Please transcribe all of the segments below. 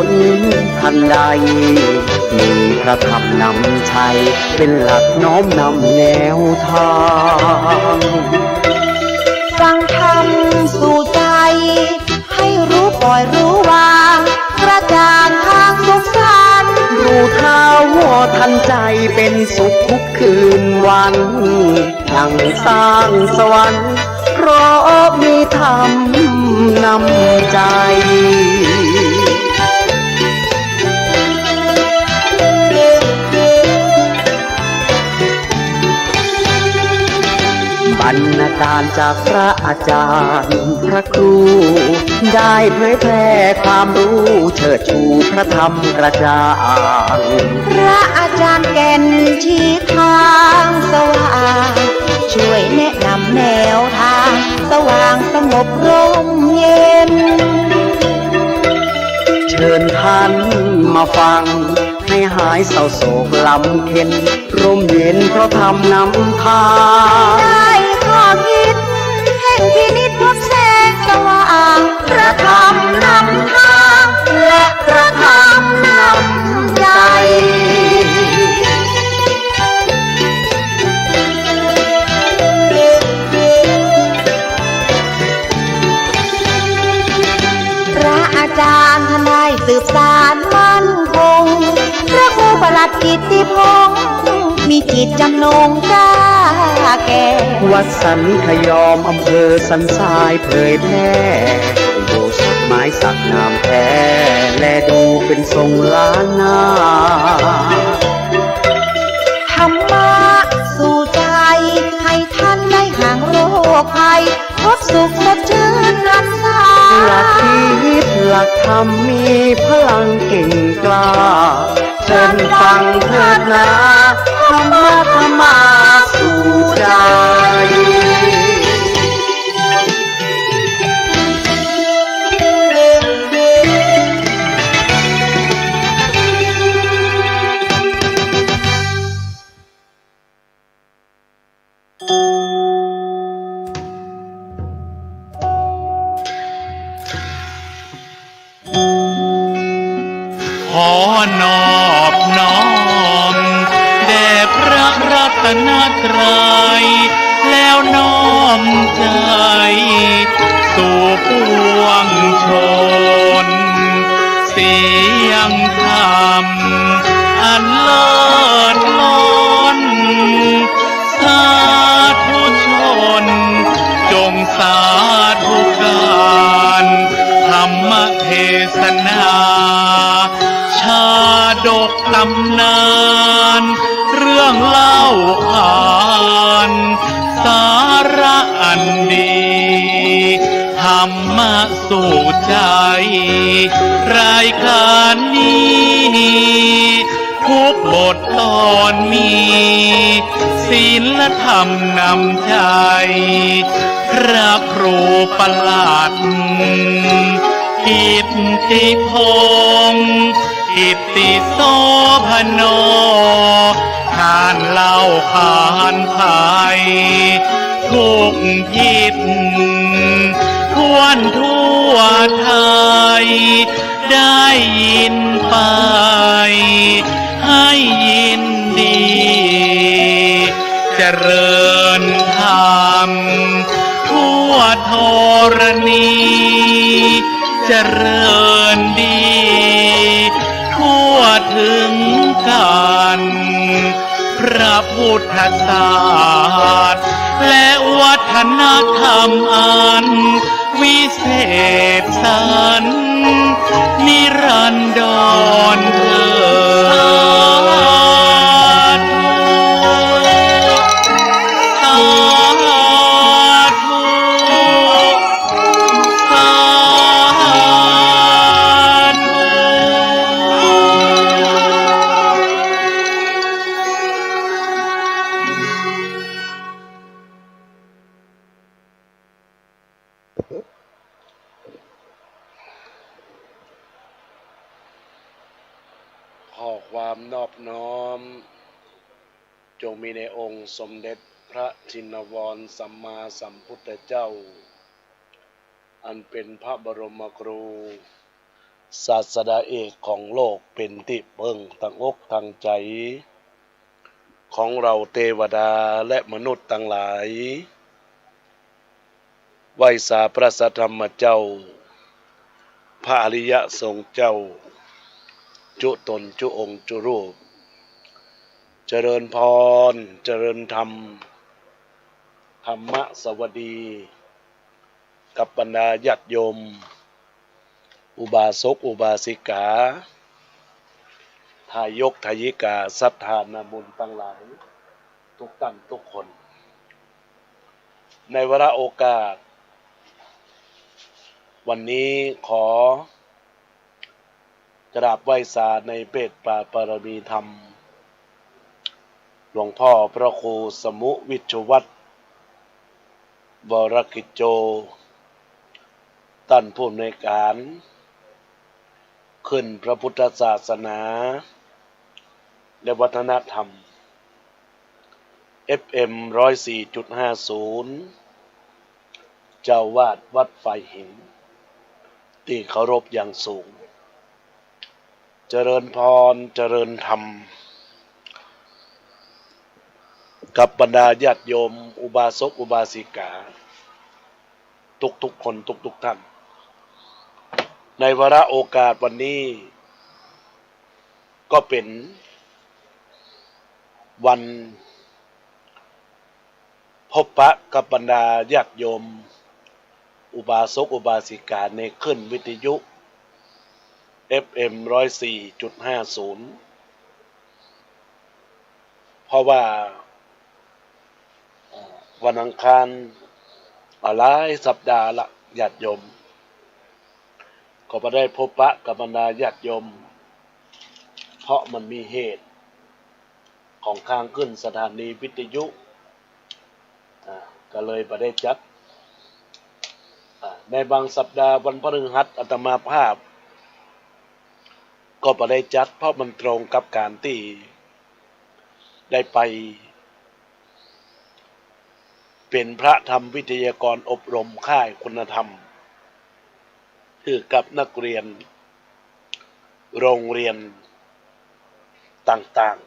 นทันใดมีพระธรรมนำชัยเป็นหลักน้อมนำแนวทางฟังธรรมสู่ใจให้รู้ปล่อยรู้วางกระจ่างทางสุขสันต์รู้เท้าวัวทันใจเป็นสุขทุกคืนวันยังสร้างสวรรค์เพราะมีธรรมนำใจบรรณาการจากพระอาจารย์พระครูได้เผยแพร่ความรู้เชิดชูพระธรรมกระจ่างพระอาจารย์แก่นชี้ทางสว่างช่วยแนะนำแนวทางสว่างสงบร่มเย็นเชิญท่านมาฟังให้หายเศร้าโศกลำเค็ญร่มเย็นเพราะธรรมนำทางได้ข้อคิดแห่งพินิจพบแสงสว่างพระธรรมนำทางและพระธรรมนำใจพระอาจารย์ท่านได้สืบสานมั่นคงพระครูประหลัดกิตติพงษ์มีจิตจำนงกล้าแก่วัดสันขยอมอำเภอสันทรายเผยแพร่โบสถ์ไม้สักงามแท้และดูเป็นทรงล้านนาธรรมะสู่ใจให้ท่านได้ห่างโรคภัยพบสุขสดชื่นรักษาหลักคิดหลักธรรมมีพลังเก่งกล้าเชิญฟังเถิดนะธรรมะธรรมาสู่ใจขอนอบน้อมแด่พระรัตนตรัยแล้วน้อมใจสู่ปวงชนเสียงธรรมอันเลิศล้นสาธุชนจงสาธุการธรรมเทศนาชาดกตำนานเรื่องเล่าขานสาระอันดีธรรมะสู่ใจรายการนี้ทุกบทตอนมีศีลธรรมนำใจพระครูประหลัดกิตติพงษ์กิตติโสภโนท่านเล่าขานไทยทุกทิศทั่วทั่วไทยได้ยินไปให้ยินดีเจริญธรรมทั่วธรณีเจริญดีทั่วถึงกันพระพุทธศาสตร์และวัฒนธรรมอันวิเศษสันนิรันดรเถิดสาธุสาธุ ขอความนอบน้อมจงมีในองค์สมเด็จพระชินวรสัมมาสัมพุทธเจ้าอันเป็นพระบรมครู ศาสดาเอกของโลกเป็นที่เพิ่งทางอกทางใจของเราเทวดาและมนุษย์ทั้งหลายไหว้สาพระสัทธรรมเจ้าพระอริยสงฆ์เจ้าจุตนจุองค์จุรูปเจริญพรเจริญธรรมธรรมสวัสดีกับบรรดาญาติโยมอุบาสกอุบาสิกาทายกทายิกาศรัทธานาบุญทั้งหลายทุกท่านทุกคนในวาระโอกาสวันนี้ขอกราบไหว้สาในเพศป่าปรมีธรรมหลวงพ่อพระครูสมุวิชวัตรวรกิจโจท่านผู้อำนวยการขึ้นพระพุทธศาสนาและวัฒนธรรม FM 104.50 เจ้าวาดวัดไฟหินที่เคารพอย่างสูงเจริญพรเจริญธรรมกับบรรดาญาติโยมอุบาสกอุบาสิกาทุกๆคนทุกท่านในวาระโอกาสวันนี้ก็เป็นวันพบปะกับบรรดาญาติโยมอุบาสกอุบาสิกาในขึ้นวิทยุ FM 104.50 เพราะว่าวันอังคารหลายสัปดาห์ละญาติโยมก็ไม่ได้พบปะกับบรรดาญาติโยมเพราะมันมีเหตุของทางขึ้นสถานีวิทยุก็เลยไม่ได้จัดในบางสัปดาห์วันพฤหัสอาตมาภาพก็ไม่ได้จัดเพราะมันตรงกับการที่ได้ไปเป็นพระธรรมวิทยากรอบรมค่ายคุณธรรมคือกับนักเรียนโรงเรียนต่าง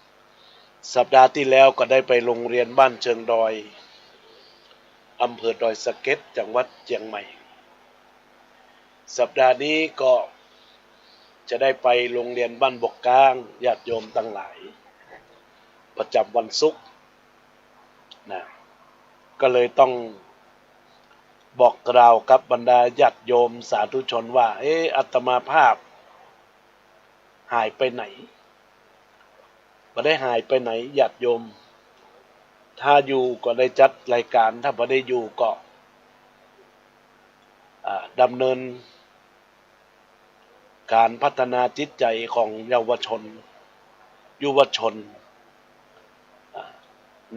ๆสัปดาห์ที่แล้วก็ได้ไปโรงเรียนบ้านเชิงดอยอำเภอดอยสะเก็ดจังหวัดเชียงใหม่สัปดาห์นี้ก็จะได้ไปโรงเรียนบ้านบกกลางญาติโยมทั้งหลายประจำวันศุกร์นะก็เลยต้องบอกกล่าวกับบรรดาญาติโยมสาธุชนว่าอาตมาภาพหายไปไหนไม่ได้หายไปไหนญาติโยมถ้าอยู่ก็ได้จัดรายการถ้าไม่ได้อยู่ก็ดำเนินการพัฒนาจิตใจของเยาวชนยุวชน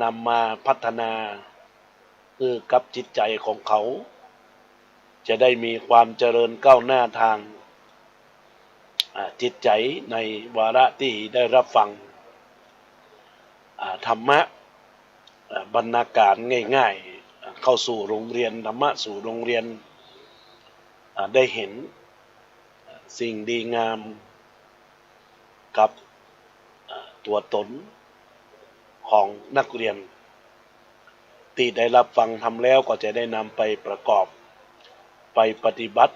นำมาพัฒนาคือกับจิตใจของเขาจะได้มีความเจริญก้าวหน้าทางจิตใจในวาระที่ได้รับฟังธรรมะบรรณาการง่ายๆเข้าสู่โรงเรียนธรรมะสู่โรงเรียนได้เห็นสิ่งดีงามกับตัวตนของนักเรียนที่ได้รับฟังทำแล้วก็จะได้นำไปประกอบไปปฏิบัติ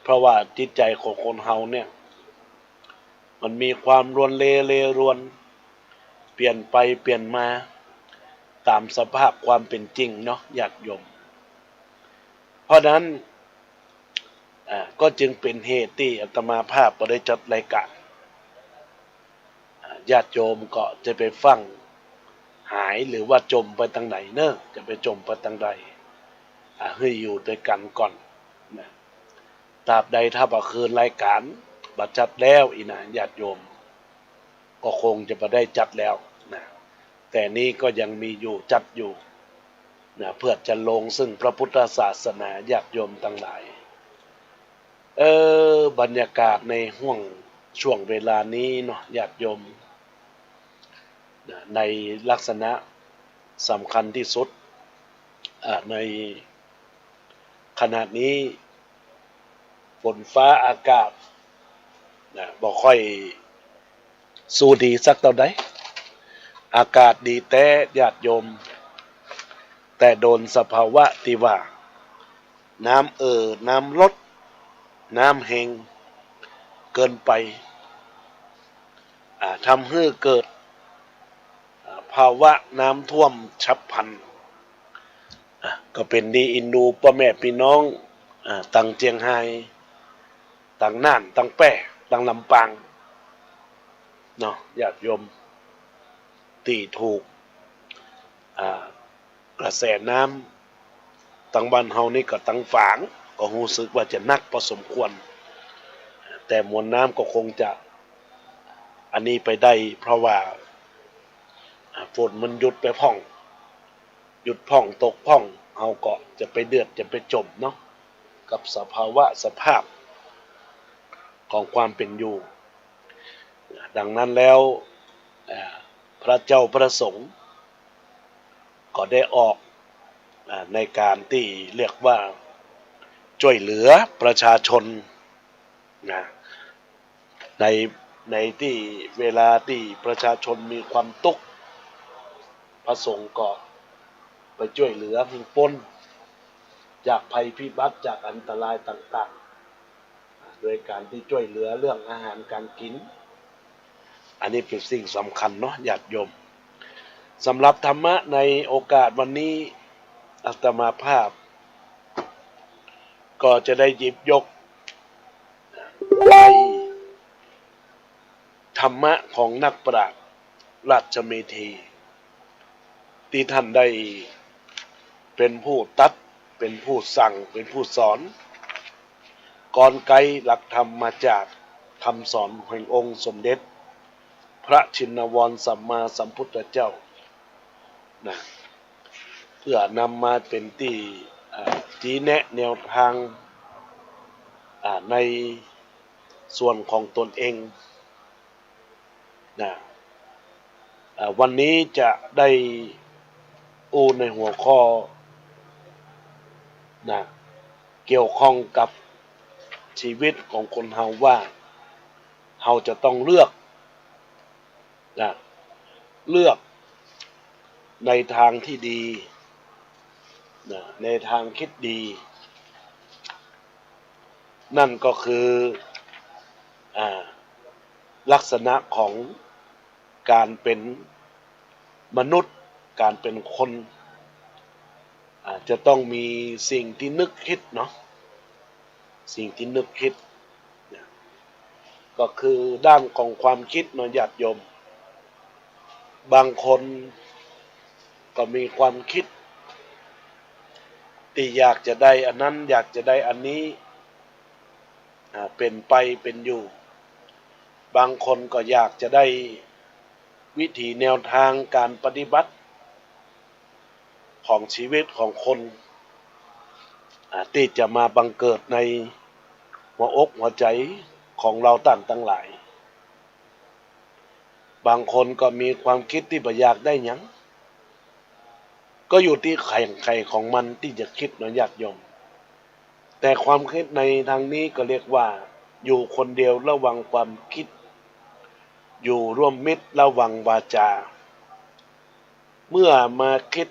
เพราะว่าจิตใจของคนเฮาเนี่ยมันมีความรวนเลรวนเปลี่ยนไปเปลี่ยนมาตามสภาพความเป็นจริงเนาะญาติโยมเพราะนั้นก็จึงเป็นเหตุที่อาตมาภาพก็ได้จัดรายการญาติโยมก็จะไปฟังหายหรือว่าจมไปทางไหนเนอะจะไปจมไปทางใดให้อยู่ด้วยกันก่อนนะตราบใดถ้าบ่คืนรายการบัดจัดแล้วอีนะญาติโยมก็คงจะบ่ได้จัดแล้วนะแต่นี้ก็ยังมีอยู่จัดอยู่นะเพื่อจะลงซึ่งพระพุทธศาสนาญาติโยมทั้งหลายบรรยากาศในห่วงช่วงเวลานี้เนาะญาติโยมในลักษณะสำคัญที่สุดในขณะนี้ ฝนฟ้าอากาศบ่ค่อยสู้ดีสักเท่าใดอากาศดีแต่ญาติโยมแต่โดนสภาวะที่ว่าน้ำน้ำลดน้ำแห้งเกินไปทำให้เกิดภาวะน้ำท่วมฉับพลันก็เป็นดีอินดูพ่อแม่พี่น้องต่างเจียงไฮ้ต่างน่านต่างแป้ต่างลำปางเนาะญาติโยมตีถูกกระแสน้ำต่างบ้านเฮานี่ก็ต่างฝางก็รู้สึกว่าจะหนักพอสมควรแต่มวลน้ำก็คงจะอันนี้ไปได้เพราะว่าฝนมันหยุดไปพ่องหยุดพ่องตกพ่องเฮาก็จะไปเดือดจะไปจมเนาะกับสภาวะสภาพของความเป็นอยู่ดังนั้นแล้วพระเจ้าประสงค์ก็ได้ออกในการที่เรียกว่าช่วยเหลือประชาชนในที่เวลาที่ประชาชนมีความทุกข์พระสงฆ์ก็ไปช่วยเหลือพึ่งพ้นจากภัยพิบัติจากอันตรายต่างๆโดยการที่ช่วยเหลือเรื่องอาหารการกินอันนี้เป็นสิ่งสำคัญเนาะญาติโยมสำหรับธรรมะในโอกาสวันนี้อาตมาภาพก็จะได้หยิบยกในธรรมะของนักปราชญ์ราชเมธีที่ท่านได้เป็นผู้ตัดเป็นผู้สั่งเป็นผู้สอนกลไกหลักธรรมมาจากคำสอนแห่งองค์สมเด็จพระชินวรสัมมาสัมพุทธเจ้าเพื่อนำมาเป็นที่ชี้แนะแนวทางในส่วนของตนเองวันนี้จะได้ในหัวข้อเกี่ยวข้องกับชีวิตของคนเฮาว่าเฮาจะต้องเลือกในทางที่ดีในทางคิดดีนั่นก็คือลักษณะของการเป็นมนุษย์การเป็นคนจะต้องมีสิ่งที่นึกคิดเนาะสิ่งที่นึกคิดก็คือด้านของความคิดเนาะญาติโยมบางคนก็มีความคิดที่อยากจะได้อันนั้นอยากจะได้อันนี้เป็นไปเป็นอยู่บางคนก็อยากจะได้วิถีแนวทางการปฏิบัติของชีวิตของคนที่จะมาบังเกิดในหัวอกหัวใจของเราท่านทั้งหลายบางคนก็มีความคิดที่บ่อยากได้หยังก็อยู่ที่ใครของมันที่จะคิดนะญาติโยมแต่ความคิดในทางนี้ก็เรียกว่าอยู่คนเดียวระวังความคิดอยู่ร่วมมิตรระวังวาจาเมื่อมาคิด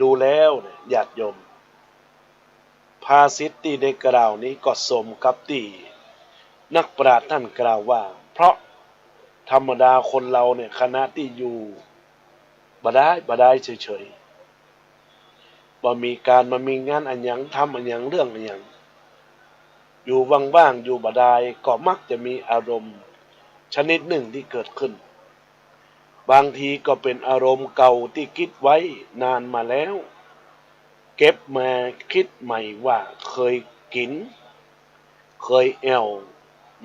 ดูแล้วญาติโยมภาษิตที่ได้กล่าวนี้ก็สมกับที่นักปราชญ์ท่านกล่าวว่าเพราะธรรมดาคนเราเนี่ยขณะที่อยู่บ่ได้เฉยๆบ่มีการมามีงานอันหยังทำอันหยังเรื่องอันหยังอยู่ว่างๆอยู่บ่ได้ก็มักจะมีอารมณ์ชนิดหนึ่งที่เกิดขึ้นบางทีก็เป็นอารมณ์เก่าที่คิดไว้นานมาแล้วเก็บมาคิดใหม่ว่าเคยกินเคยแอว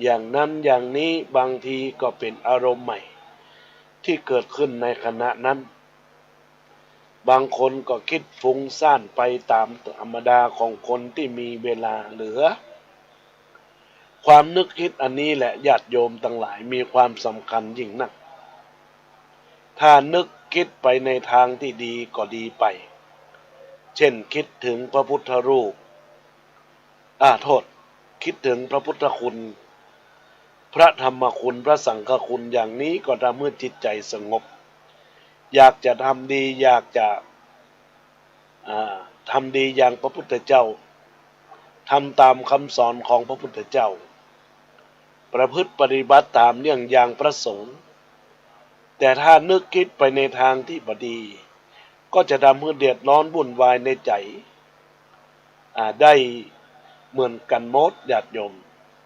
อย่างนั้นอย่างนี้บางทีก็เป็นอารมณ์ใหม่ที่เกิดขึ้นในขณะนั้นบางคนก็คิดฟุ้งซ่านไปตามธรรมดาของคนที่มีเวลาเหลือความนึกคิดอันนี้แหละญาติโยมทั้งหลายมีความสำคัญยิ่งนักถ้านึกคิดไปในทางที่ดีก็ดีไปเช่นคิดถึงพระพุทธรูป โทษคิดถึงพระพุทธคุณพระธรรมคุณพระสังฆคุณอย่างนี้ก็ทำให้จิตใจสงบอยากจะทำดีอยากจะทำดีอย่างพระพุทธเจ้าทำตามคำสอนของพระพุทธเจ้าประพฤติปฏิบัติตามเรื่องอย่างพระสงฆ์แต่ถ้านึกคิดไปในทางที่บดีก็จะทำให้เดือดร้อนวุ่นวายในใจได้เหมือนกันหมดญาติโยม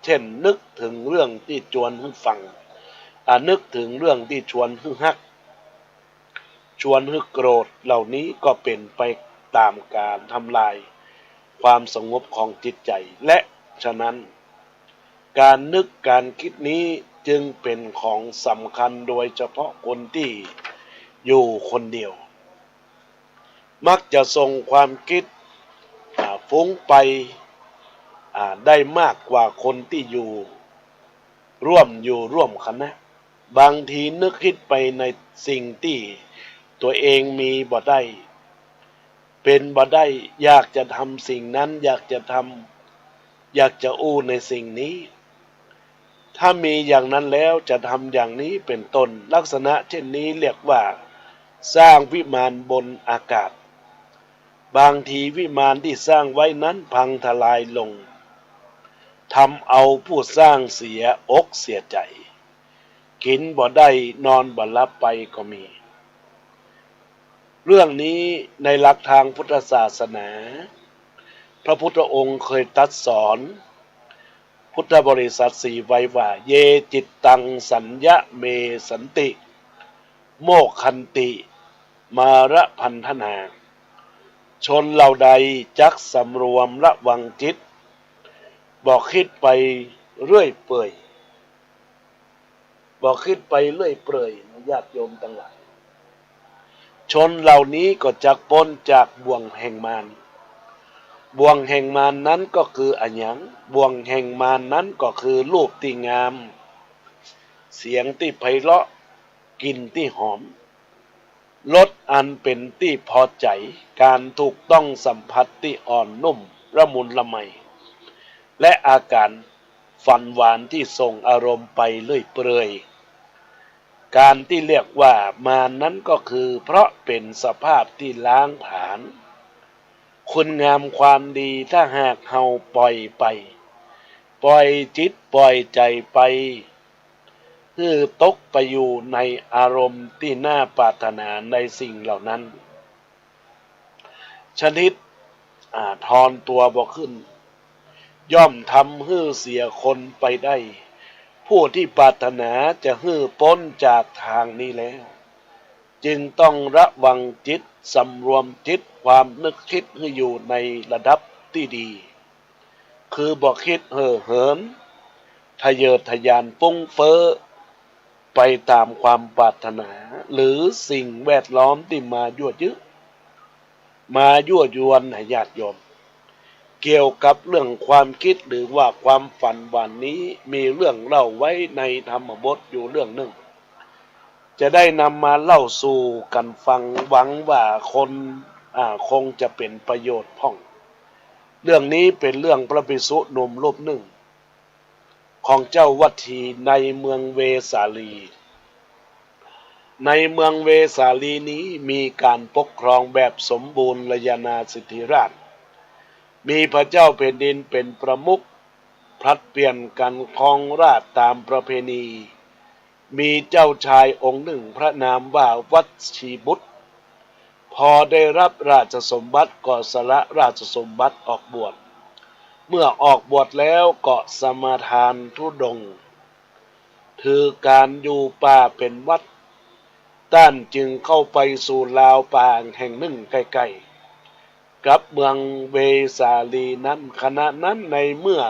เช่นนึกถึงเรื่องที่ชวนให้ฟังนึกถึงเรื่องที่ชวนให้ฮักชวนให้โกรธเหล่านี้ก็เป็นไปตามการทำลายความสงบของจิตใจและฉะนั้นการนึกการคิดนี้จึงเป็นของสำคัญโดยเฉพาะคนที่อยู่คนเดียวมักจะส่งความคิดฟุ้งไปได้มากกว่าคนที่อยู่ร่วมคณะบางทีนึกคิดไปในสิ่งที่ตัวเองมีบ่ได้เป็นบ่ได้อยากจะทำสิ่งนั้นอยากจะอู้ในสิ่งนี้ถ้ามีอย่างนั้นแล้วจะทำอย่างนี้เป็นต้นลักษณะเช่นนี้เรียกว่าสร้างวิมานบนอากาศบางทีวิมานที่สร้างไว้นั้นพังทลายลงทำเอาผู้สร้างเสียอกเสียใจกินบ่ได้นอนบ่หลับไปก็มีเรื่องนี้ในหลักทางพุทธศาสนาพระพุทธองค์เคยตรัสสอนพุทธบริษัทสี่ไว้ว่าเยจิตตังสัญญะเมสันติโมกขันติมาระพันธนาชนเหล่าใดจักสำรวมระวังจิตบอกคิดไปเรื่อยเปื่อยญาติโยมทั้งหลายชนเหล่านี้ก็จักพ้นจากบ่วงแห่งมารบ่วงแห่งมารนั้นก็คืออันหยังบ่วงแห่งมารนั้นก็คือรูปที่งามเสียงที่ไพเราะกลิ่นที่หอมรสอันเป็นที่พอใจการถูกต้องสัมผัสที่อ่อนนุ่มละมุนละไมและอาการฝันหวานที่ส่งอารมณ์ไปเรื่อยเปื่อยการที่เรียกว่ามานั้นก็คือเพราะเป็นสภาพที่ล้างผลาญคุณงามความดีถ้าหากเฮาปล่อยจิตปล่อยใจไปคือตกไปอยู่ในอารมณ์ที่น่าปรารถนาในสิ่งเหล่านั้นชนิดทอนตัวบ่ขึ้นย่อมทำให้เสียคนไปได้ผู้ที่ปรารถนาจะให้พ้นจากทางนี้แล้วจึงต้องระวังจิตสำรวมจิตความนึกคิดให้อยู่ในระดับที่ดีคือบ่คิดเห่อเหิมทะเยอทะยานฟุ้งเฟ้อไปตามความปรารถนาหรือสิ่งแวดล้อมที่มายั่วยึมายั่วยวนให้ญาติโยมเกี่ยวกับเรื่องความคิดหรือว่าความฝันวันนี้มีเรื่องเล่าไว้ในธรรมบทอยู่เรื่องหนึ่งจะได้นำมาเล่าสู่กันฟังหวังว่าคนคงจะเป็นประโยชน์พ่องเรื่องนี้เป็นเรื่องพระภิกษุหนุ่มรูปหนึ่งของเจ้าวัตถีในเมืองเวสาลีในเมืองเวสาลีนี้มีการปกครองแบบสมบูรณ์ยนาสิทธิราชมีพระเจ้าแผ่นดินเป็นประมุขผลัดเปลี่ยนกันครองราชย์ตามประเพณีมีเจ้าชายองค์หนึ่งพระนามว่าวัชชีบุตรพอได้รับราชสมบัติก็สละราชสมบัติออกบวชเมื่อออกบวชแล้วก็สมาทานธุดงค์ถือการอยู่ป่าเป็นวัดท่านจึงเข้าไปสู่ลาวป่าแห่งหนึ่งใกล้ๆกับเมืองเวสาลีนั้นขณะนั้นในเมื่อ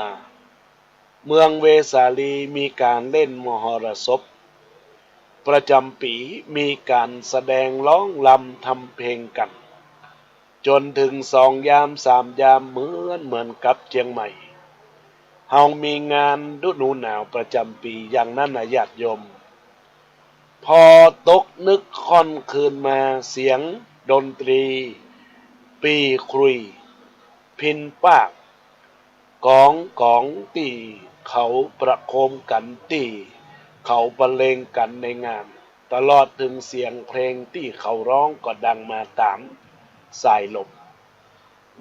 เมืองเวสาลีมีการเล่นมหรสพประจำปีมีการแสดงร้องรำทำเพลงกันจนถึง2 ยาม 3 ยามเหมือนกับเชียงใหม่เฮามีงานฤดูหนาวประจำปีอย่างนั้นญาติโยมพอตกนึกค่อนคืนมาเสียงดนตรีปีครุยพินปาก กองตีเขาประโคมกันตีเขาบรรเลงกันในงานตลอดถึงเสียงเพลงที่เขาร้องก็ดังมาตามสายลม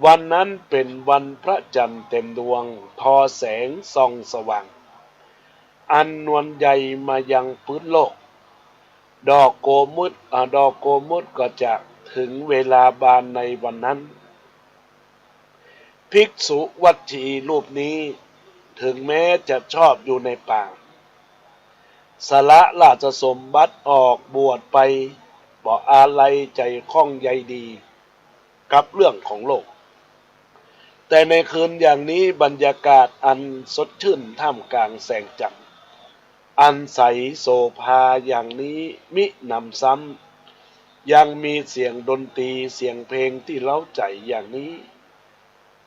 วันนั้นเป็นวันพระจันทร์เต็มดวงทอแสงส่องสว่างอันนวลใหญ่มายังพื้นโลกดอกโกมุตก็จะถึงเวลาบานในวันนั้นภิกษุวัดชีรูปนี้ถึงแม้จะชอบอยู่ในป่าสละราชสมบัติออกบวชไปบ่อาลัยใจคล่องใยดีกับเรื่องของโลกแต่ในคืนอย่างนี้บรรยากาศอันสดชื่นท่ามกลางแสงจันทร์อันใสโสภาอย่างนี้มิหนำซ้ำยังมีเสียงดนตรีเสียงเพลงที่เร้าใจอย่างนี้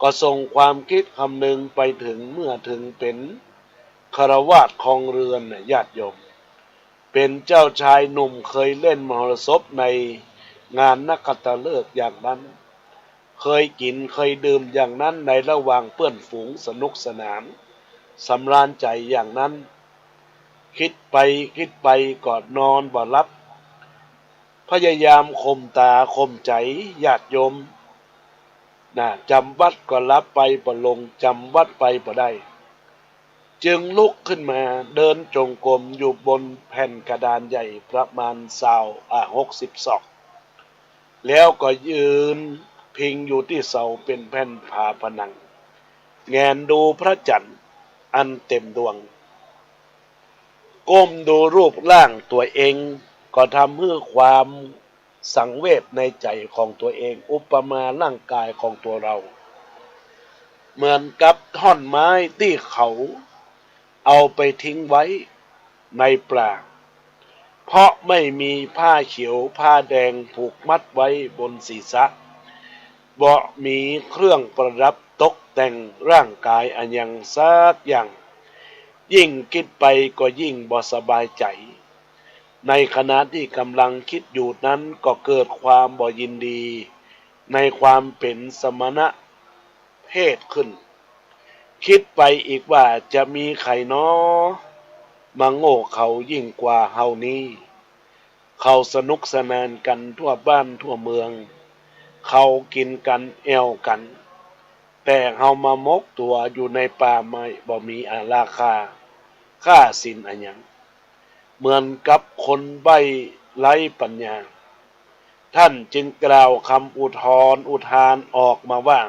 ก็ส่งความคิดคำหนึ่งไปถึงเมื่อถึงเป็นคฤหัสถ์ครองเรือนญาติโยมเป็นเจ้าชายหนุ่มเคยเล่นมหรสพในงานนักขัตฤกษ์อย่างนั้นเคยกินเคยดื่มอย่างนั้นในระหว่างเพื่อนฝูงสนุกสนานสำราญใจอย่างนั้นคิดไปก็นอนบ่หลับพยายามข่มตาข่มใจญาติโยมจำวัดก็รับไปบ่ลงจำวัดไปบ่ได้จึงลุกขึ้นมาเดินจงกรมอยู่บนแผ่นกระดานใหญ่ประมาณ60 ศอกแล้วก็ยืนพิงอยู่ที่เสาเป็นแผ่นผาผนังแงนดูพระจันทร์อันเต็มดวงก้มดูรูปร่างตัวเองก็ทำให้ความสังเวชในใจของตัวเองอุปมาร่างกายของตัวเราเหมือนกับท่อนไม้ที่เขาเอาไปทิ้งไว้ในป่าเพราะไม่มีผ้าเขียวผ้าแดงผูกมัดไว้บนศีรษะบ่มีเครื่องประดับตกแต่งร่างกายอันยังสักอย่างยิ่งคิดไปก็ยิ่งบ่สบายใจในขณะที่กำลังคิดอยู่นั้นก็เกิดความบ่ยินดีในความเป็นสมณะเพศขึ้นคิดไปอีกว่าจะมีใครน้อมาโง่เขายิ่งกว่าเฮานี้เขาสนุกสนานกันทั่วบ้านทั่วเมืองเขากินกันแอวกันแต่เฮามามกตัวอยู่ในป่าไม้บ่มีราคาค่าสินอันหยังเหมือนกับคนใบ้ไร้ปัญญาท่านจึงกล่าวคำอุทานออกมาว่า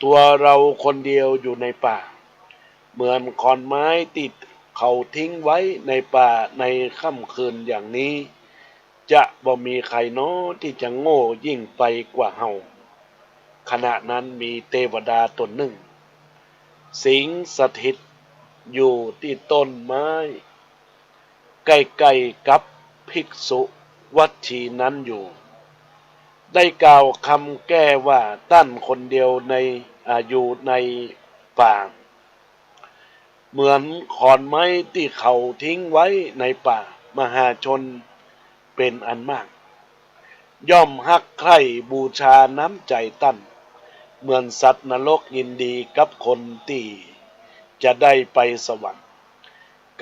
ตัวเราคนเดียวอยู่ในป่าเหมือนขอนไม้ติดเขาทิ้งไว้ในป่าในค่ำคืนอย่างนี้จะบ่มีใครน้อที่จะโง่ยิ่งไปกว่าเฮาขณะนั้นมีเทวดาตนหนึ่งสิงสถิตอยู่ที่ต้นไม้ใกล้ๆกับภิกษุวัดชีนั้นอยู่ได้กล่าวคำแก้ว่าท่านคนเดียวอยู่ในป่าเหมือนขอนไม้ที่เขาทิ้งไว้ในป่ามหาชนเป็นอันมากย่อมฮักใคร่บูชาน้ำใจตั้นเหมือนสัตว์นรกยินดีกับคนที่จะได้ไปสวรรค์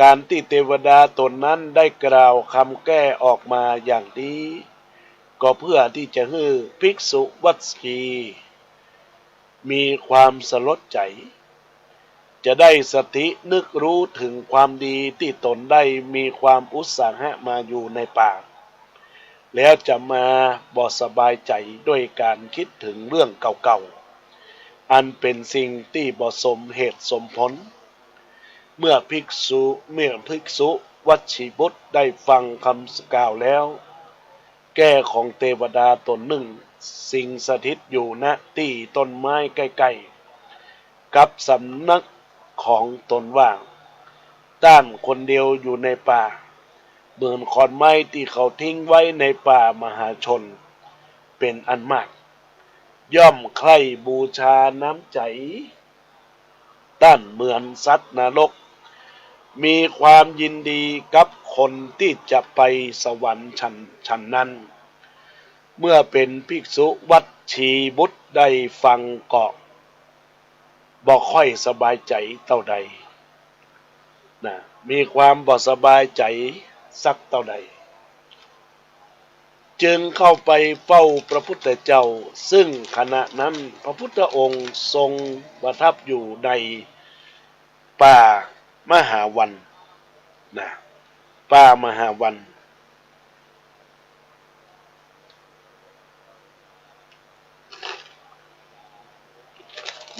การที่เทวดาตนนั้นได้กล่าวคำแก้ออกมาอย่างนี้ก็เพื่อที่จะให้ภิกษุวัดชีมีความสลดใจจะได้สตินึกรู้ถึงความดีที่ตนได้มีความอุตสาหะมาอยู่ในป่าแล้วจะมาบ่สบายใจด้วยการคิดถึงเรื่องเก่าๆอันเป็นสิ่งที่บ่สมเหตุสมผลเมื่อภิกษุวัชชีบุตรได้ฟังคำกล่าวแล้วแก้ของเทวดาตนหนึ่งสิงสถิตอยู่ณที่ต้นไม้ใกล้ๆกับสำนักของตนว่าต้านคนเดียวอยู่ในป่าเหมือนขอนไม้ที่เขาทิ้งไว้ในป่ามหาชนเป็นอันมากย่อมใคร่บูชาน้ำใจต้านเหมือนสัตว์นรกมีความยินดีกับคนที่จะไปสวรรค์ชั้นนั้นเมื่อเป็นภิกษุวัดชีบุตรได้ฟังเกาะ บ่ค่อยสบายใจเท่าใดนะมีความบ่สบายใจสักเท่าใดจึงเข้าไปเฝ้าพระพุทธเจ้าซึ่งขณะนั้นพระพุทธองค์ทรงประทับอยู่ในป่ามหาวันนะป่ามหาวัน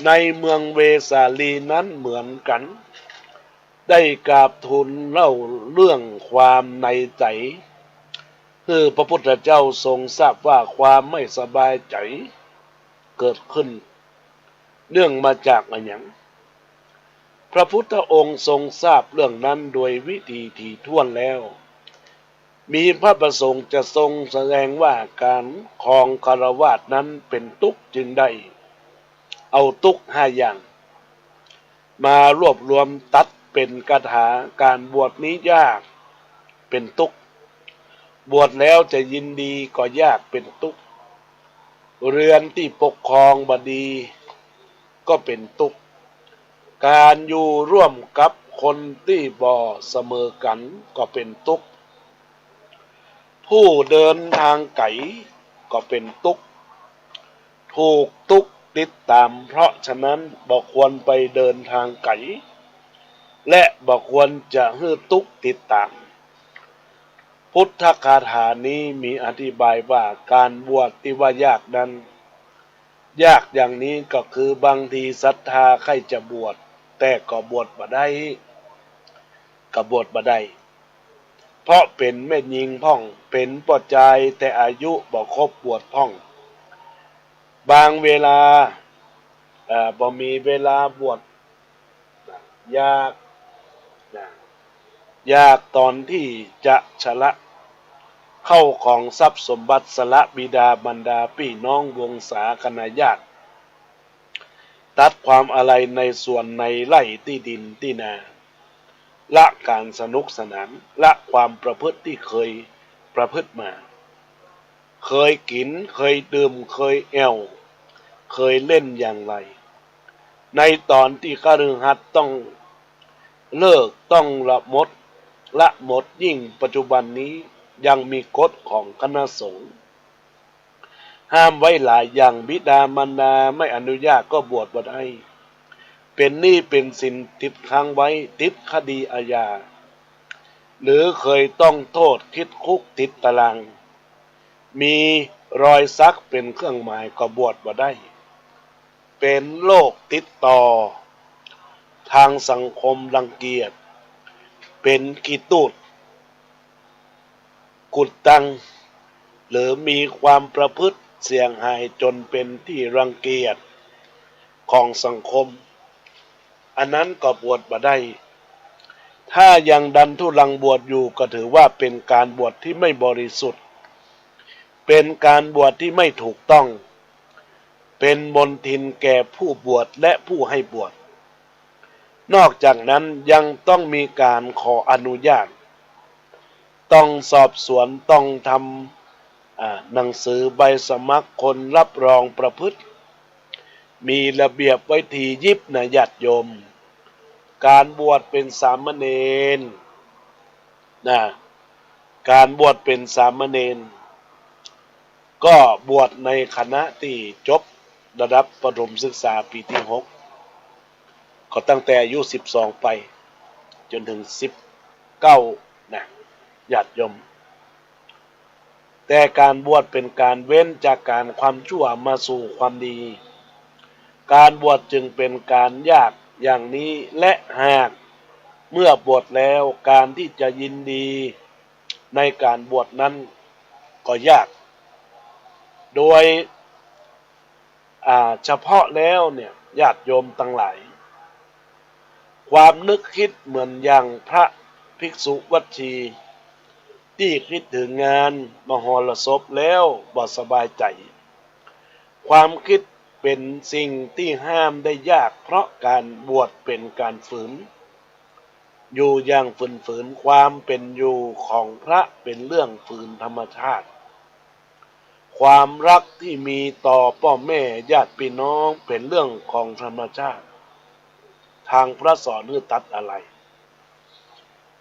ในเมืองเวสาลีนั้นเหมือนกันได้กราบทูลเล่าเรื่องความในใจคือพระพุทธเจ้าทรงทราบว่าความไม่สบายใจเกิดขึ้นเนื่องมาจากอะไรอย่างพระพุทธองค์ทรงทราบเรื่องนั้นโดยวิธีถี่ถ้วนแล้วมีพระประสงค์จะทรงแสดงว่าการครองคฤหัสถ์นั้นเป็นทุกข์จึงได้เอาทุกข์5 อย่างมารวบรวมตัดเป็นคาถาการบวชนี้ยากเป็นทุกข์บวชแล้วจะยินดีก็ยากเป็นทุกข์เรือนที่ปกครองบดีก็เป็นทุกข์การอยู่ร่วมกับคนที่บ่เสมอกันก็เป็นทุกข์ผู้เดินทางไกลก็เป็นทุกข์ถูกทุกข์ติดตามเพราะฉะนั้นบ่ควรไปเดินทางไกลและบ่ควรจะให้ทุกข์ติดตามพุทธคาถานี้มีอธิบายว่าการบวชที่ว่ายากนั้นยากอย่างนี้ก็คือบางทีศรัทธาใครจะบวชแต่ก็บวชบ่ได้ก็บวชบ่ได้เพราะเป็นแม่ยิงพ่องเป็นป่อใจแต่อายุบ่ครบบวชพ่องบางเวลาบ่มีเวลาบวชยากยากตอนที่จะชละเข้าของทรัพย์สมบัติสละบิดาบรรดาพี่น้องวงศาคณาญาติตัดความอะไรในส่วนในไร่ที่ดินที่นาละการสนุกสนานละความประพฤติที่เคยประพฤติมาเคยกินเคยดื่มเคยแอวเคยเล่นอย่างไรในตอนที่คฤหัสถ์ต้องเลิกต้องละหมดยิ่งปัจจุบันนี้ยังมีกฎของคณะสงฆ์ห้ามไว้หลายอย่างบิดามารดาไม่อนุญาตก็บวชบ่ได้เป็นหนี้เป็นสินติดค้างไว้ติดคดีอาญาหรือเคยต้องโทษคิดคุกติดตารางมีรอยสักเป็นเครื่องหมายก็บวชบ่ได้เป็นโรคติดต่อทางสังคมรังเกียจเป็นขี้ตูดกุดตังหรือมีความประพฤติเสี่ยงหายจนเป็นที่รังเกียจของสังคมอันนั้นก็บวชบ่ได้ถ้ายังดันทุรังบวชอยู่ก็ถือว่าเป็นการบวชที่ไม่บริสุทธิ์เป็นการบวชที่ไม่ถูกต้องเป็นมลทินแก่ผู้บวชและผู้ให้บวชนอกจากนั้นยังต้องมีการขออนุญาตต้องสอบสวนต้องทำหนังสือใบสมัครคนรับรองประพฤติมีระเบียบไว้ทียิบนะญาติโยมการบวชเป็นสามเณรการบวชเป็นสามเณรก็บวชในคณะที่จบระดับประถมศึกษาปีที่6ก็ตั้งแต่อายุ12ไปจนถึง19นะญาติโยมแต่การบวชเป็นการเว้นจากการความชั่วมาสู่ความดีการบวชจึงเป็นการยากอย่างนี้และหากเมื่อบวชแล้วการที่จะยินดีในการบวชนั้นก็ยากโดยเฉพาะแล้วเนี่ยญาติโยมทั้งหลายความนึกคิดเหมือนอย่างพระภิกษุวัชชีที่คิดถึงงานมหรสพแล้วบ่สบายใจความคิดเป็นสิ่งที่ห้ามได้ยากเพราะการบวชเป็นการฝืนอยู่อย่างฝืนความเป็นอยู่ของพระเป็นเรื่องฝืนธรรมชาติความรักที่มีต่อพ่อแม่ญาติพี่น้องเป็นเรื่องของธรรมชาติ ทางพระสอนคือตัดอะไร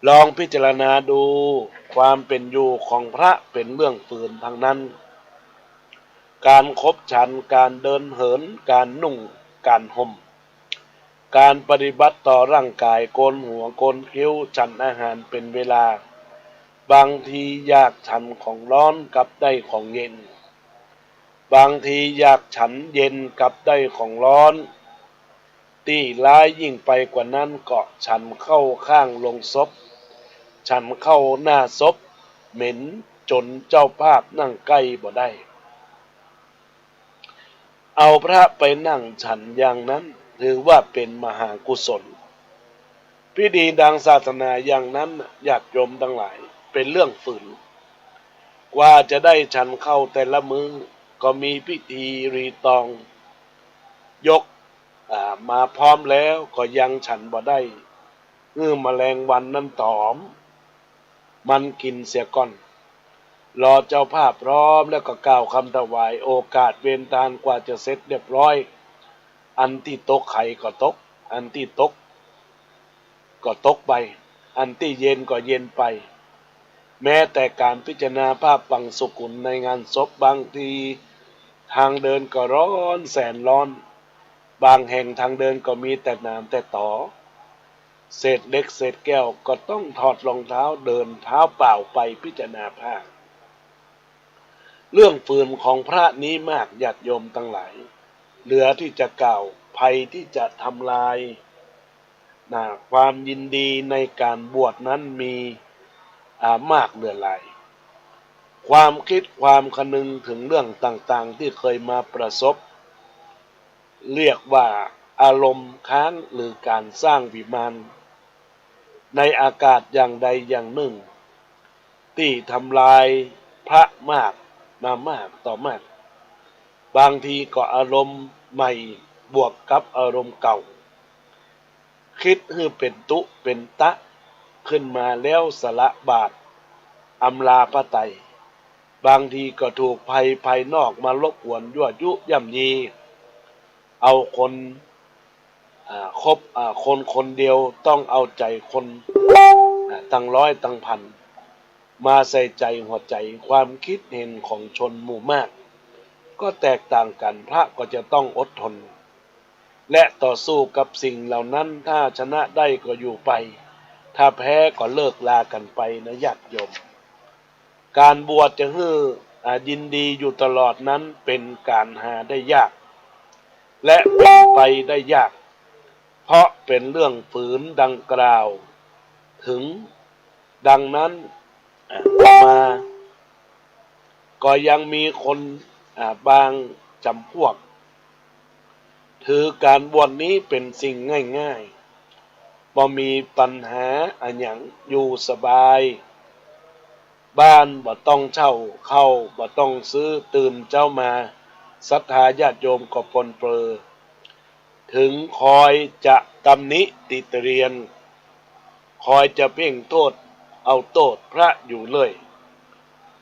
ลองพิจารณาดูความเป็นอยู่ของพระเป็นเรื่องฝืนทางนั้น การคบฉันการเดินเหินการนุ่งการห่มการปฏิบัติต่อร่างกายโกนหัวโกนคิ้วฉันอาหารเป็นเวลาบางทีอยากฉันของร้อนกับได้ของเย็นบางทีอยากฉันเย็นกับได้ของร้อนที่ร้ายยิ่งไปกว่านั้นก็ฉันเข้าข้างลงศพฉันเข้าหน้าศพเหม็นจนเจ้าภาพนั่งใกล้บ่ได้เอาพระไปนั่งฉันอย่างนั้นถือว่าเป็นมหากุศลพิธีทางศาสนาอย่างนั้นญาติโยมทั้งหลายเป็นเรื่องฝืนกว่าจะได้ฉันเข้าแต่ละมื้อก็มีพิธีรีตองยกมาพร้อมแล้วก็ยังฉันบ่ได้แมลงวันนั้นตอมมันกินเสียก่อนรอเจ้าภาพพร้อมแล้วก็กล่าวคำถวายโอกาสเวรทานกว่าจะเสร็จเรียบร้อยอันที่ตกไข่ก็ตกอันที่ตกก็ตกไปอันที่เย็นก็เย็นไปแม้แต่การพิจารณาภาพปังสุกุลในงานศพบางทีทางเดินก็ร้อนแสนร้อนบางแห่งทางเดินก็มีแต่น้ำแต่ตอเศษเล็กเศษแก้วก็ต้องถอดรองเท้าเดินเท้าเปล่าไปพิจารณาภาพเรื่องฝืนของพระนี้มากญาติโยมทั้งหลายเหลือที่จะกล่าวภัยที่จะทำลายความยินดีในการบวชนั้นมีมากเหลือหลายความคิดความคนึงถึงเรื่องต่างๆที่เคยมาประสบเรียกว่าอารมณ์ค้างหรือการสร้างวิมานในอากาศอย่างใดอย่างหนึ่งที่ทำลายพระมากมากต่อมากบางทีก็อารมณ์ใหม่บวกกับอารมณ์เก่าคิดให้เป็นตุเป็นตะขึ้นมาแล้วสละบาปอำลาพระไตรบางทีก็ถูกภัยภายนอกมารบกวนยั่วยุย่ำยีเอาคนคบคนเดียวต้องเอาใจคนตั้งร้อยตั้งพันมาใส่ใจหัวใจความคิดเห็นของชนหมู่มากก็แตกต่างกันพระก็จะต้องอดทนและต่อสู้กับสิ่งเหล่านั้นถ้าชนะได้ก็อยู่ไปถ้าแพ้ก็เลิกลากันไปนะญาติโยมการบวชจะให้ยินดีอยู่ตลอดนั้นเป็นการหาได้ยากและเป็นไปได้ยากเพราะเป็นเรื่องฝืนดังกล่าวถึงดังนั้นมาก็ยังมีคนบางจำพวกถือการบวชนี้เป็นสิ่งง่ายๆบ่มีปัญหาอันหยังอยู่สบายบ้านบ่ต้องเช่าเข้าบ่ต้องซื้อตื่นเจ้ามาศรัทธาญาติโยมก็ปนเปื้อถึงคอยจะตำหนิติเตียนคอยจะเพ่งโทษเอาโทษพระอยู่เลย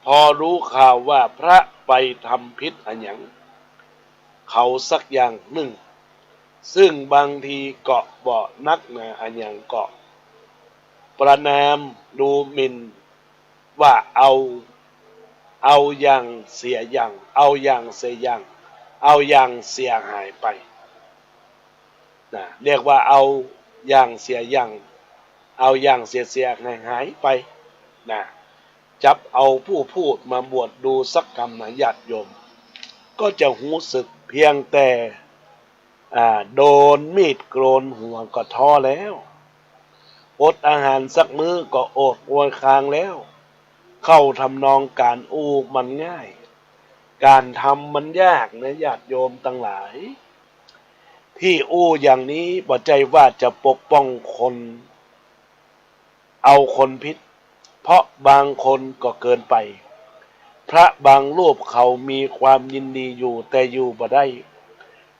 พอรู้ข่าวว่าพระไปทำผิดอันหยังเขาสักอย่างหนึ่งซึ่งบางทีเกาะบ่นักหนาอันหยังเกาะประนามดูหมิ่นว่าเอาอย่างเสียอย่างเอาอย่างเสียอย่างเอาอย่างเสียหายไปเรียกว่าเอาอย่างเสียอย่างเอาอย่างเสียหายไปจับเอาผู้พูดมาบวชดูสักกรรมญาติโยมก็จะรู้สึกเพียงแต่โดนมีดโกนหัวก็ท้อแล้วอดอาหารสักมื้อก็อดอวยคางแล้วเข้าทำนองการอู้มันง่ายการทำมันยากนะญาติโยมทั้งหลายที่อู้อย่างนี้บ่ใจว่าจะปกป้องคนเอาคนผิดเพราะบางคนก็เกินไปพระบางรูปเขามีความยินดีอยู่แต่อยู่บ่ได้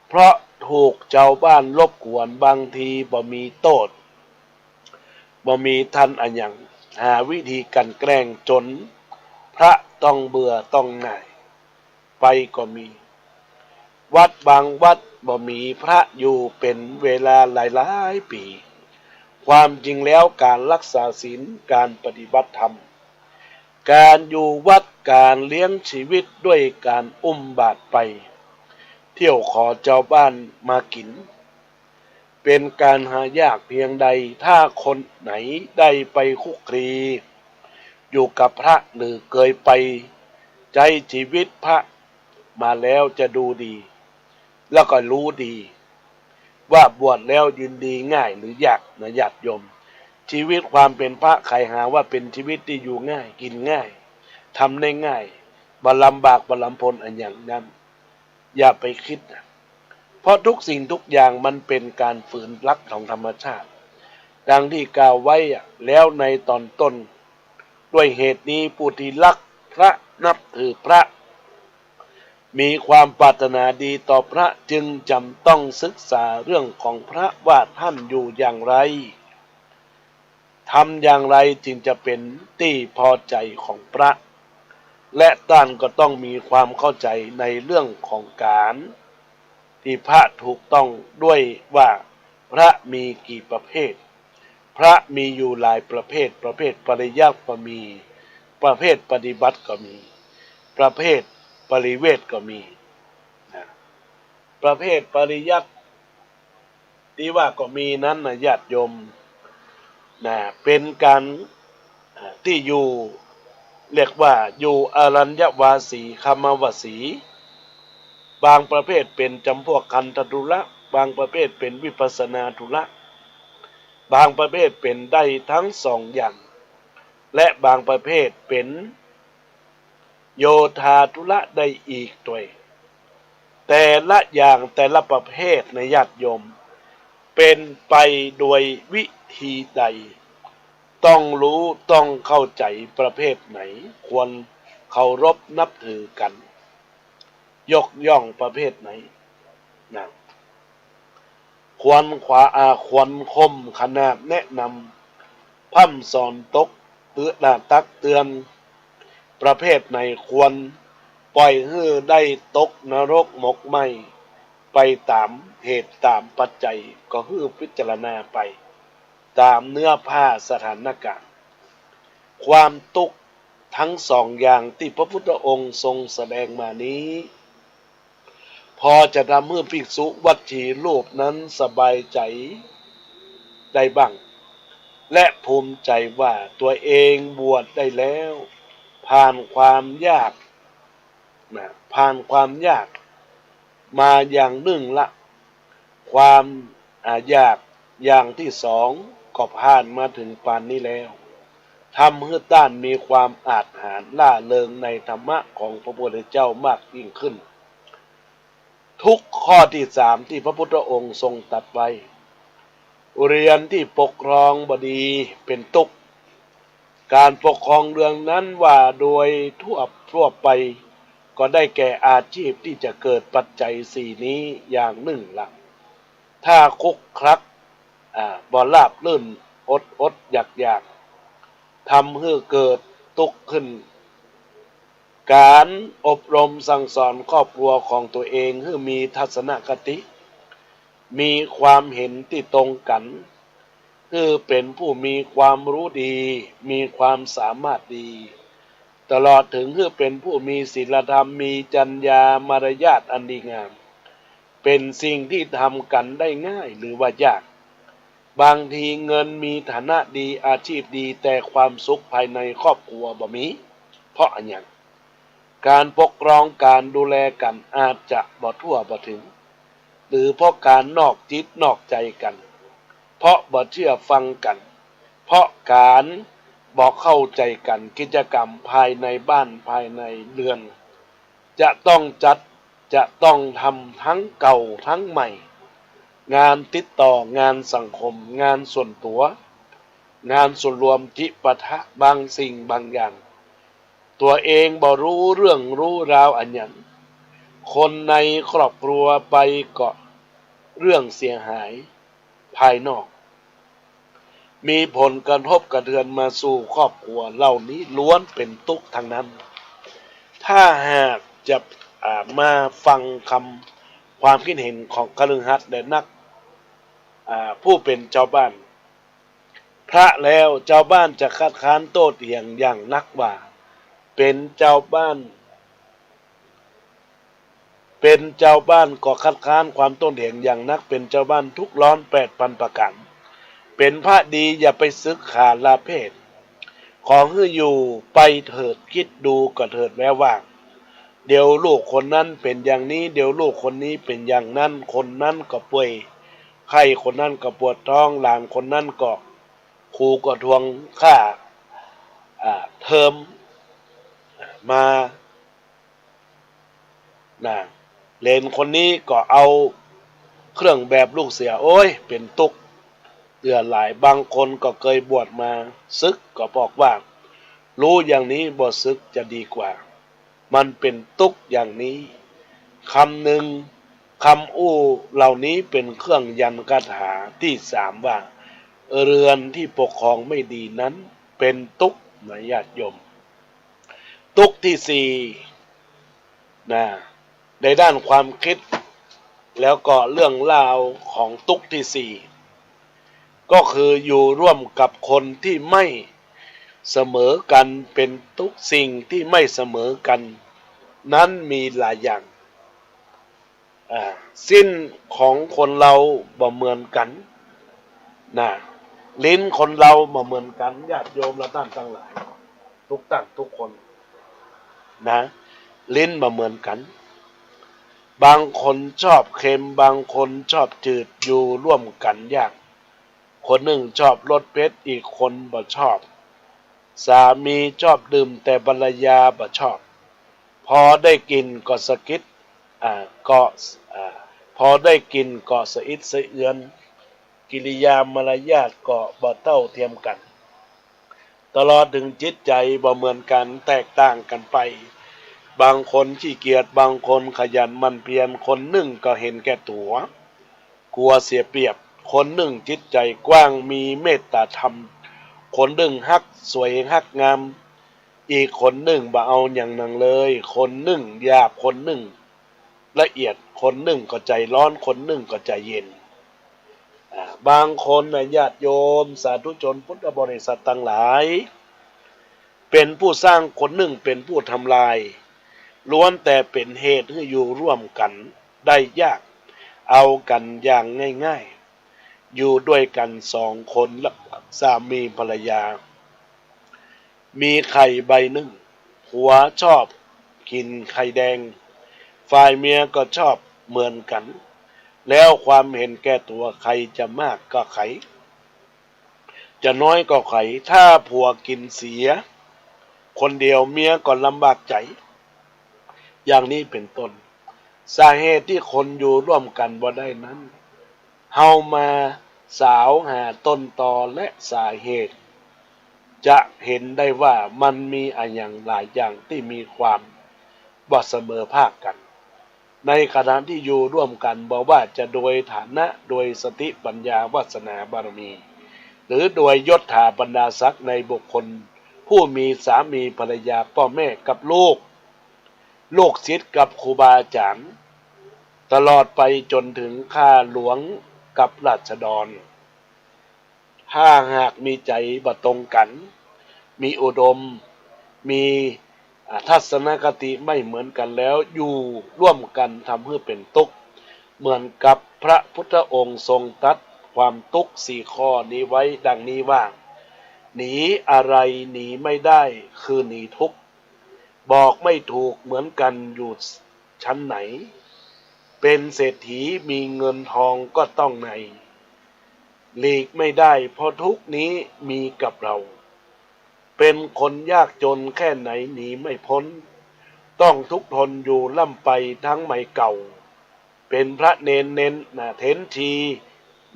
เพราะถูกเจ้าบ้านรบกวนบางทีบ่มีโทษบ่มีทันอันหยังหาวิธีกันแกล้งจนพระต้องเบื่อต้องหน่ายไปก็มี วัดบางวัดบ่มีพระอยู่เป็นเวลาหลายๆปี ความจริงแล้วการรักษาศีลการปฏิบัติธรรมการอยู่วัดการเลี้ยงชีวิตด้วยการอุ้มบาตรไปเที่ยวขอเจ้าบ้านมากินเป็นการหายากเพียงใดถ้าคนไหนได้ไปคุกคีอยู่กับพระหรือเคยไปใจชีวิตพระมาแล้วจะดูดีแล้วก็รู้ดีว่าบวชแล้วยินดีง่ายหรือยากนะญาติโยมชีวิตความเป็นพระใครหาว่าเป็นชีวิตที่อยู่ง่ายกินง่ายทำได้ง่ายบ่ลำบากบ่ลำพลอันอย่างนั้นอย่าไปคิดนะเพราะทุกสิ่งทุกอย่างมันเป็นการฝืนลักของธรรมชาติดังที่กล่าวไว้แล้วในตอนต้นด้วยเหตุนี้ผู้ที่รักพระนับถือพระมีความปรารถนาดีต่อพระจึงจำต้องศึกษาเรื่องของพระว่าท่านอยู่อย่างไรทำอย่างไรจึงจะเป็นที่พอใจของพระและท่านก็ต้องมีความเข้าใจในเรื่องของการที่พระถูกต้องด้วยว่าพระมีกี่ประเภทพระมีอยู่หลายประเภทประเภทปริยัติก็มีประเภทปฏิบัติก็มีประเภทปริเวทก็มีนะประเภทปริยัติที่ว่าก็มีนั้นนะญาติโยมนะเป็นการที่อยู่เรียกว่าอยู่อรัญญวาสีคามวสีบางประเภทเป็นจำพวกคันธทุระบางประเภทเป็นวิปัสสนาธุระบางประเภทเป็นได้ทั้งสองอย่างและบางประเภทเป็นโยธาธุระได้อีกด้วยแต่ละอย่างแต่ละประเภทในญาติโยมเป็นไปโดยวิธีใดต้องรู้ต้องเข้าใจประเภทไหนควรเคารพนับถือกันยกย่องประเภทไหนนะควรคมขนาดแนะนำพร่ำสอนตกตักเตือนประเภทไหนควรปล่อยให้ได้ตกนรกหมกไหมไปตามเหตุตามปัจจัยก็คือพิจารณาไปตามเนื้อผ้าสถานการณ์ความทุกข์ทั้งสองอย่างที่พระพุทธองค์ทรงแสดงมานี้พอจะทำให้ภิกษุวัชชีรูปนั้นสบายใจได้บ้างและภูมิใจว่าตัวเองบวชได้แล้วผ่านความยากมาอย่างหนึ่งละความยากอย่างที่สองก็ผ่านมาถึงปานนี้แล้วทำให้ต้านมีความอาจหาญล่าเริงในธรรมะของพระพุทธเจ้ามากยิ่งขึ้นทุกข้อที่สามที่พระพุทธองค์ทรงตรัสไว้เรียนที่ปกครองบดีเป็นตุกการปกครองเรื่องนั้นว่าโดยทั่วไปก็ได้แก่อาชีพที่จะเกิดปัจจัยสี่นี้อย่างหนึ่งละถ้าคุกคลักบ่ลาบลื่นอดอยากทำให้เกิดตุกข์ขึ้นการอบรมสั่งสอนครอบครัวของตัวเองให้มีทัศนคติมีความเห็นที่ตรงกันคือเป็นผู้มีความรู้ดีมีความสามารถดีตลอดถึงคือเป็นผู้มีศีลธรรมมีจรรยามารยาทอันดีงามเป็นสิ่งที่ทำกันได้ง่ายหรือว่ายากบางทีเงินมีฐานะดีอาชีพดีแต่ความสุขภายในครอบครัวบ่มีเพราะอันอย่างการปกครองการดูแลกันอาจจะบ่ทั่วบ่ถึงหรือเพราะการนอกจิตนอกใจกันเพราะบ่เชื่อฟังกันเพราะการบ่เข้าใจกันกิจกรรมภายในบ้านภายในเรือนจะต้องทำทั้งเก่าทั้งใหม่งานติดต่องานสังคมงานส่วนตัวงานส่วนรวมจิปะทะบางสิ่งบางอย่างตัวเองบ่รู้เรื่องรู้ราวอันยังคนในครอบครัวไปก็เรื่องเสียหายภายนอกมีผลกระทบกระเทือนมาสู่ครอบครัวเหล่านี้ล้วนเป็นทุกข์ทั้งนั้นถ้าหากจะมาฟังค ความคิดเห็นของคฤหัสถ์และนักผู้เป็นเจ้าบ้านพระแล้วเจ้าบ้านจะคัดค้านโต้เถียงอย่างนักว่าเป็นเจ้าบ้านก็คัดค้านความโต้เถียงอย่างนักเป็นเจ้าบ้านทุกร้อน8,000 ประการเป็นพระดีอย่าไปศึกขาลาเพศของให้อยู่ไปเถิดคิดดูก็เถิดแม้ว่าเดี๋ยวลูกคนนั้นเป็นอย่างนี้เดี๋ยวลูกคนนี้เป็นอย่างนั้นคนนั้นก็ป่วยไข้คนนั้นก็ปวดท้องหลานคนนั้นก็ครูก็ทวงค่าเทอมมาเลนคนนี้ก็เอาเครื่องแบบลูกเสือโอ้ยเป็นตุกเดือดหลายบางคนก็เคยบวชมาซึกก็บอกว่ารู้อย่างนี้บ่ซึกจะดีกว่ามันเป็นตุกอย่างนี้คำหนึ่งคำอู้เหล่านี้เป็นเครื่องยันคาถาที่3ว่าเรือนที่ปกครองไม่ดีนั้นเป็นตุกนะญาติโยมตุกที่4ในด้านความคิดแล้วก็เรื่องราวของตุกที่4ก็คืออยู่ร่วมกับคนที่ไม่เสมอกันเป็นทุกสิ่งที่ไม่เสมอกันนั้นมีหลายอย่างสิ้นของคนเราบ่เหมือนกันลิ้นคนเราบ่เหมือนกันญาติโยมและท่านทั้งหลายทุกคนลิ้นบ่เหมือนกันบางคนชอบเค็มบางคนชอบจืดอยู่ร่วมกันยากคนหนึ่งชอบรสเผ็ดอีกคนบ่ชอบสามีชอบดื่มแต่ภรรยาบ่ชอบพอได้กินก็สะกิดพอได้กินก็สะอิดสะเอือนกิริยามารยาทก็บ่เท่าเทียมกันตลอดถึงจิตใจบ่เหมือนกันแตกต่างกันไปบางคนขี้เกียจบางคนขยันหมั่นเพียรคนหนึ่งก็เห็นแก่ตัวกลัวเสียเปรียบคนหนึ่งจิตใจกว้างมีเมตตาธรรมคนหนึ่งฮักสวยฮักงามอีกคนหนึ่งบ่เอาอย่างนั้นเลยคนหนึ่งหยาบคนหนึ่งละเอียดคนหนึ่งก็ใจร้อนคนหนึ่งก็ใจเย็นบางคนญาติโยมสาธุชนพุทธบริษัททั้งหลายเป็นผู้สร้างคนหนึ่งเป็นผู้ทำลายล้วนแต่เป็นเหตุให้อยู่ร่วมกันได้ยากเอากันอย่างง่ายๆอยู่ด้วยกัน2 คนและสามีภรรยามีไข่ใบหนึ่งผัวชอบกินไข่แดงฝ่ายเมียก็ชอบเหมือนกันแล้วความเห็นแก่ตัวใครจะมากก็ไขจะน้อยก็ไขถ้าผัวกินเสียคนเดียวเมียก็ลำบากใจอย่างนี้เป็นต้นสาเหตุที่คนอยู่ร่วมกันบ่ได้นั้นเฮามาสาวหาต้นตอและสาเหตุจะเห็นได้ว่ามันมีอย่างหลายอย่างที่มีความบ่เสมอภาคกันในขณะที่อยู่ร่วมกันบอกว่าจะโดยฐานะโดยสติปัญญาวาสนาบารมีหรือโดยยศถาบรรดาศักดิ์ในบุคคลผู้มีสามีภรรยาพ่อแม่กับลูกศิษย์กับครูบาอาจารย์ตลอดไปจนถึงข้าหลวงกับราษฎรถ้าหากมีใจบ่ตรงกันมีอุดมมีทัศนคติไม่เหมือนกันแล้วอยู่ร่วมกันทำให้เป็นทุกข์เหมือนกับพระพุทธองค์ทรงตรัสความทุกข์4 ข้อนี้ไว้ดังนี้ว่าหนีอะไรหนีไม่ได้คือหนีทุกข์บอกไม่ถูกเหมือนกันอยู่ชั้นไหนเป็นเศรษฐีมีเงินทองก็ต้องในหลีกไม่ได้เพราะทุกนี้มีกับเราเป็นคนยากจนแค่ไหนหนีไม่พ้นต้องทุกข์ทนอยู่ล่ำไปทั้งใหม่เก่าเป็นพระเน้นเท้นที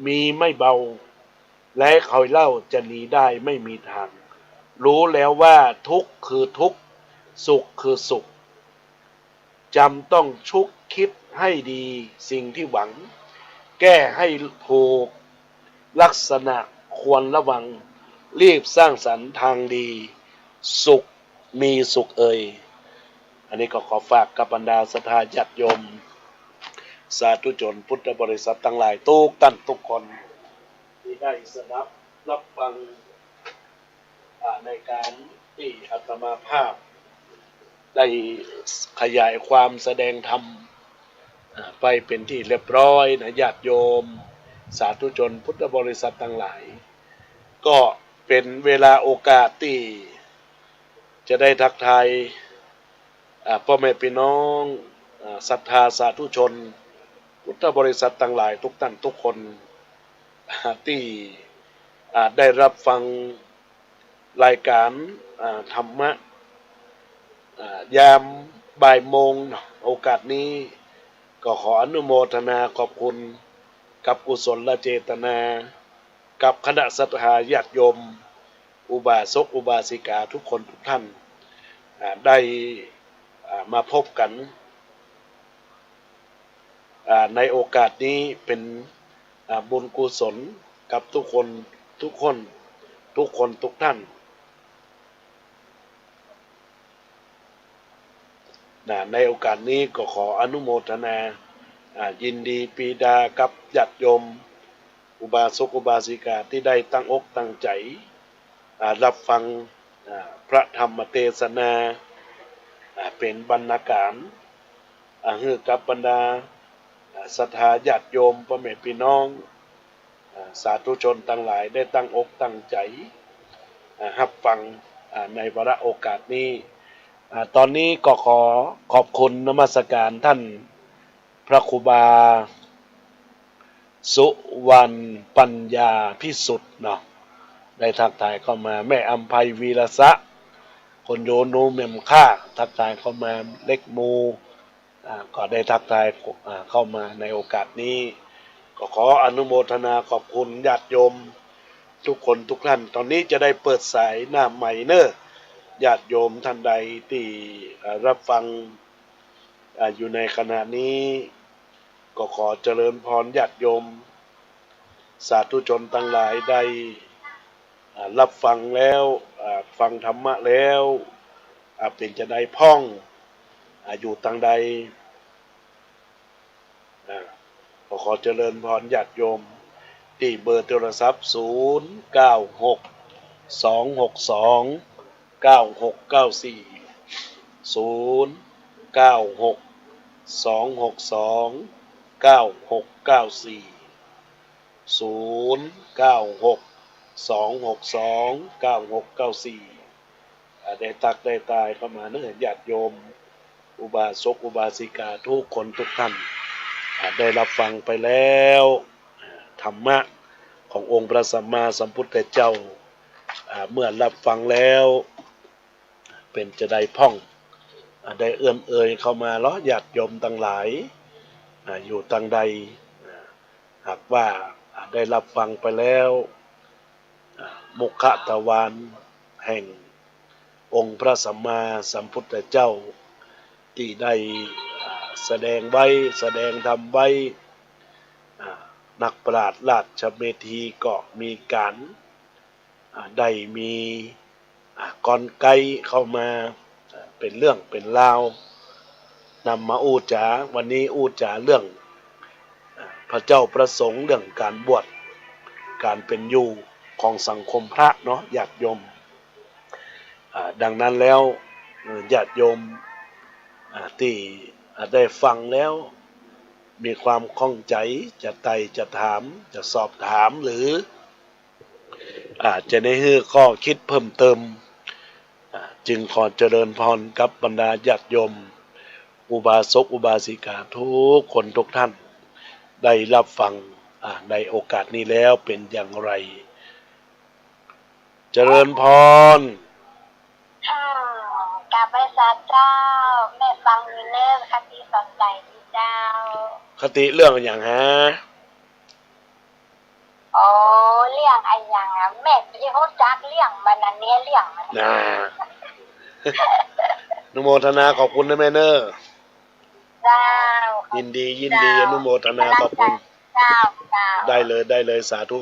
มีไม่เบาและเขาเล่าจะหนีได้ไม่มีทางรู้แล้วว่าทุกข์คือทุกข์สุขคือสุขจำต้องชุกคิดให้ดีสิ่งที่หวังแก้ให้ถูกลักษณะควรระวังรีบสร้างสรรค์ทางดีสุขมีสุขอันนี้ก็ขอฝากกับบรรดาศรัทธาญาติโยม สาธุชนพุทธบริษัททั้งหลายทุกท่านทุกคนที่ได้สดับรับฟังในการที่อาตมาภาพได้ขยายความแสดงธรรมไปเป็นที่เรียบร้อยนะญาติโยมสาธุชนพุทธบริษัททั้งหลายก็เป็นเวลาโอกาสที่จะได้ทักทายพ่อแม่พี่น้องศรัทธาสาธุชนพุทธบริษัททั้งหลายทุกท่านทุกคนที่ได้รับฟังรายการธรรมะยามบ่ายโมงโอกาสนี้ก็ขออนุโมทนาขอบคุณกับกุศลเจตนากับคณะศรัทธาญาติโยมอุบาสกอุบาสิกาทุกคนทุกท่านได้มาพบกันในโอกาสนี้เป็นบุญกุศลกับทุกคนทุกท่านในโอกาสนี้ก็ขออนุโมทนายินดีปรีดากับญาติโยมอุบาสกอุบาสิกาที่ได้ตั้งอกตั้งใจรับฟังพระธรรมเทศนาเป็นบรรณาการให้กับบรรดาศรัทธาญาติโยมพ่อแม่พี่น้องสาธุชนทั้งหลายได้ตั้งอกตั้งใจรับฟังในวาระโอกาสนี้ตอนนี้ก็ขอขอบคุณนมัสการท่านพระครูบาสุวรรณปัญญาพิสุทธิ์เนาะได้ทักทายเข้ามาแม่อัมภัยวีรสะคนโยนูเมมค่าทักทายเข้ามาเล็กมูก็ได้ทักทายเข้ามาในโอกาสนี้ก็ขออนุโมทนาขอบคุณญาติโยมทุกคนทุกท่านตอนนี้จะได้เปิดสายหน้าใหม่เนอะญาติโยมท่านใดที่รับฟังอยู่ในขณะนี้ก็ขอเจริญพรญาติโยมสาธุชนทั้งหลายได้รับฟังแล้วฟังธรรมะแล้วเป็นจะได้พ่องอยู่ทางใดก็ขอเจริญพรญาติโยมที่เบอร์โทรศัพท์ได้ตักได้ตายเข้ามาเนื้อญาติโยมอุบาสกอุบาสิกาทุกคนทุกท่านได้รับฟังไปแล้วธรรมะขององค์พระสัมมาสัมพุทธเจ้าเมื่อรับฟังแล้วเป็นจะได้พ่องได้เอื้อนเอ่ยเข้ามาล้อญาติโยมทั้งหลายอยู่ทางใดหากว่าได้รับฟังไปแล้วมุขทวารแห่งองค์พระสัมมาสัมพุทธเจ้าที่ได้แสดงไว้แสดงธรรมไว้นักปราชญ์ราชเมธีก็มีการได้มีกลไกเข้ามาเป็นเรื่องเป็นราวนำมาอู้จาวันนี้อู้จาเรื่องพระเจ้าประสงค์เรื่องการบวชการเป็นอยู่ของสังคมพระเนาะญาติโยมดังนั้นแล้วญาติโยมที่ได้ฟังแล้วมีความข้องใจจะไต่จะถามจะสอบถามหรือจะได้ให้ข้อคิดเพิ่มเติมจึงขอเจริญพรกับบรรดาญาติโยมอุบาสกอุบาสิกาทุกคนทุกท่านได้รับฟังในโอกาสนี้แล้วเป็นอย่างไรเจริญพรกราบพระเจ้าแม่ฟังอยู่เนิ่คติสนใจดีเจ้าคติเรื่องอย่างฮะโอ้เรื่องไอ้อย่างแม่ที่เขาจักเรื่องมันอันนี้เรื่องมันนุโมทนาขอบคุณนะแม่เนอเจ้ายินดีอนุโมทนาขอบคุณเจ้าได้เลยสาธุ